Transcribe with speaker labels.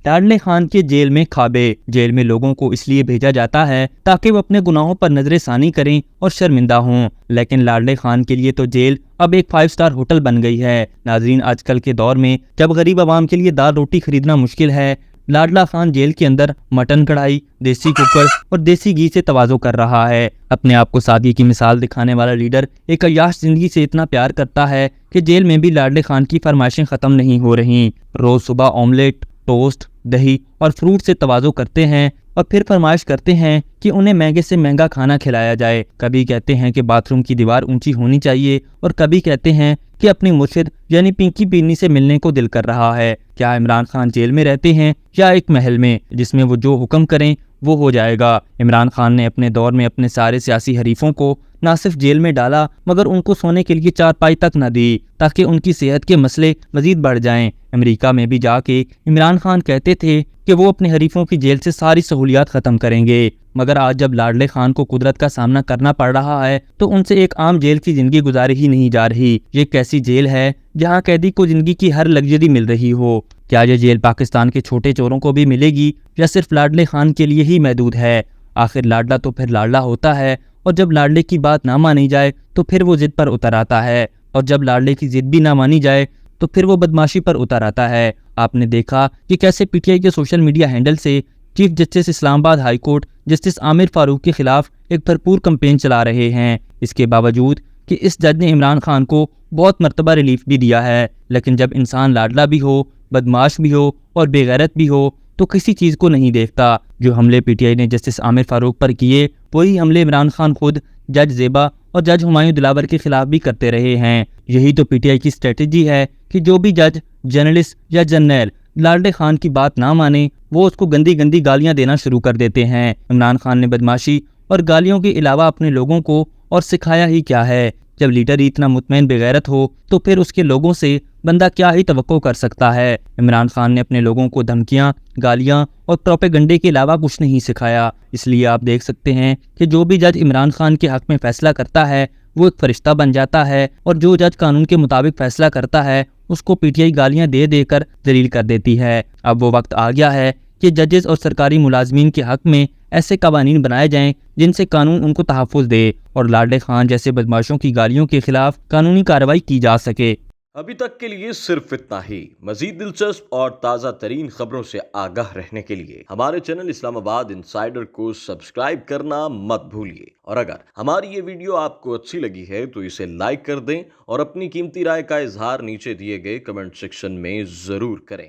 Speaker 1: لاڈلے خان کے جیل میں کھابے۔ جیل میں لوگوں کو اس لیے بھیجا جاتا ہے تاکہ وہ اپنے گناہوں پر نظر ثانی کریں اور شرمندہ ہوں، لیکن لاڈلے خان کے لیے تو جیل اب ایک 5 اسٹار ہوٹل بن گئی ہے۔ ناظرین، آج کل کے دور میں جب غریب عوام کے لیے دال روٹی خریدنا مشکل ہے، لاڈلا خان جیل کے اندر مٹن کڑھائی، دیسی کوکر اور دیسی گھی سے تواضع کر رہا ہے۔ اپنے آپ کو سادگی کی مثال دکھانے والا لیڈر ایک عیاش زندگی سے اتنا پیار کرتا ہے کہ جیل میں بھی لاڈلے خان کی فرمائشیں ختم نہیں ہو رہی۔ روز صبح آملیٹ، ٹوسٹ، دہی اور فروٹ سے تواضع کرتے ہیں اور پھر فرمائش کرتے ہیں کہ انہیں مہنگے سے مہنگا کھانا کھلایا جائے۔ کبھی کہتے ہیں کہ باتھ روم کی دیوار اونچی ہونی چاہیے اور کبھی کہتے ہیں کہ اپنی مرشد یعنی پنکی پینی سے ملنے کو دل کر رہا ہے۔ کیا عمران خان جیل میں رہتے ہیں یا ایک محل میں جس میں وہ جو حکم کریں وہ ہو جائے گا؟ عمران خان نے اپنے دور میں اپنے سارے سیاسی حریفوں کو نہ صرف جیل میں ڈالا مگر ان کو سونے کے لیے چارپائی تک نہ دی تاکہ ان کی صحت کے مسئلے مزید بڑھ جائیں۔ امریکہ میں بھی جا کے عمران خان کہتے تھے کہ وہ اپنے حریفوں کی جیل سے ساری سہولیات ختم کریں گے، مگر آج جب لاڈلے خان کو قدرت کا سامنا کرنا پڑ رہا ہے تو ان سے ایک عام جیل کی زندگی گزاری ہی نہیں جا رہی۔ یہ ایک ایسی جیل ہے جہاں قیدی کو زندگی کی ہر لگژری مل رہی ہو۔ کیا یہ جیل پاکستان کے چھوٹے چوروں کو بھی ملے گی یا صرف لاڈلے خان کے لیے ہی محدود ہے؟ آخر لاڈلا تو پھر لاڈلا ہوتا ہے، اور جب لاڈلے کی بات نہ مانی جائے تو پھر وہ ضد پر اتر آتا ہے، اور جب لاڈلے کی ضد بھی نہ مانی جائے تو پھر وہ بدماشی پر اتر آتا ہے۔ آپ نے دیکھا کہ کیسے پی ٹی آئی کے سوشل میڈیا ہینڈل سے چیف جسٹس اسلام آباد ہائی کورٹ جسٹس عامر فاروق کے خلاف ایک بھرپور کمپین چلا رہے ہیں، اس کے باوجود کہ اس جج نے عمران خان کو بہت مرتبہ ریلیف بھی دیا ہے، لیکن جب انسان لاڈلا بھی ہو، بدماش بھی ہو اور بے غیرت بھی ہو تو کسی چیز کو نہیں دیکھتا۔ جو حملے پی ٹی آئی نے جسٹس عامر فاروق پر کیے، وہی حملے عمران خان خود جج زیبا اور جج ہمایوں دلاور کے خلاف بھی کرتے رہے ہیں۔ یہی تو پی ٹی آئی کی اسٹریٹجی ہے کہ جو بھی جج، جرنلسٹ یا جرنیل لاڈلے خان کی بات نہ مانے وہ اس کو گندی گندی گالیاں دینا شروع کر دیتے ہیں۔ عمران خان نے بدماشی اور گالیوں کے علاوہ اپنے لوگوں کو اور سکھایا ہی کیا ہے؟ جب لیڈر ہی اتنا مطمئن بغیرت ہو تو پھر اس کے لوگوں سے بندہ کیا ہی توقع کر سکتا ہے؟ عمران خان نے اپنے لوگوں کو دھمکیاں، گالیاں اور پروپیگنڈے کے علاوہ کچھ نہیں سکھایا۔ اس لیے آپ دیکھ سکتے ہیں کہ جو بھی جج عمران خان کے حق میں فیصلہ کرتا ہے وہ ایک فرشتہ بن جاتا ہے، اور جو جج قانون کے مطابق فیصلہ کرتا ہے اس کو پی ٹی آئی گالیاں دے دے کر ذلیل کر دیتی ہے۔ اب وہ وقت آ گیا ہے کہ ججز اور سرکاری ملازمین کے حق میں ایسے قوانین بنائے جائیں جن سے قانون ان کو تحفظ دے اور لاڈلے خان جیسے بدماشوں کی گالیوں کے خلاف قانونی کارروائی کی جا سکے۔
Speaker 2: ابھی تک کے لیے صرف اتنا ہی۔ مزید دلچسپ اور تازہ ترین خبروں سے آگاہ رہنے کے لیے ہمارے چینل اسلام آباد انسائیڈر کو سبسکرائب کرنا مت بھولیے، اور اگر ہماری یہ ویڈیو آپ کو اچھی لگی ہے تو اسے لائک کر دیں اور اپنی قیمتی رائے کا اظہار نیچے دیے گئے کمنٹ سیکشن میں ضرور کریں۔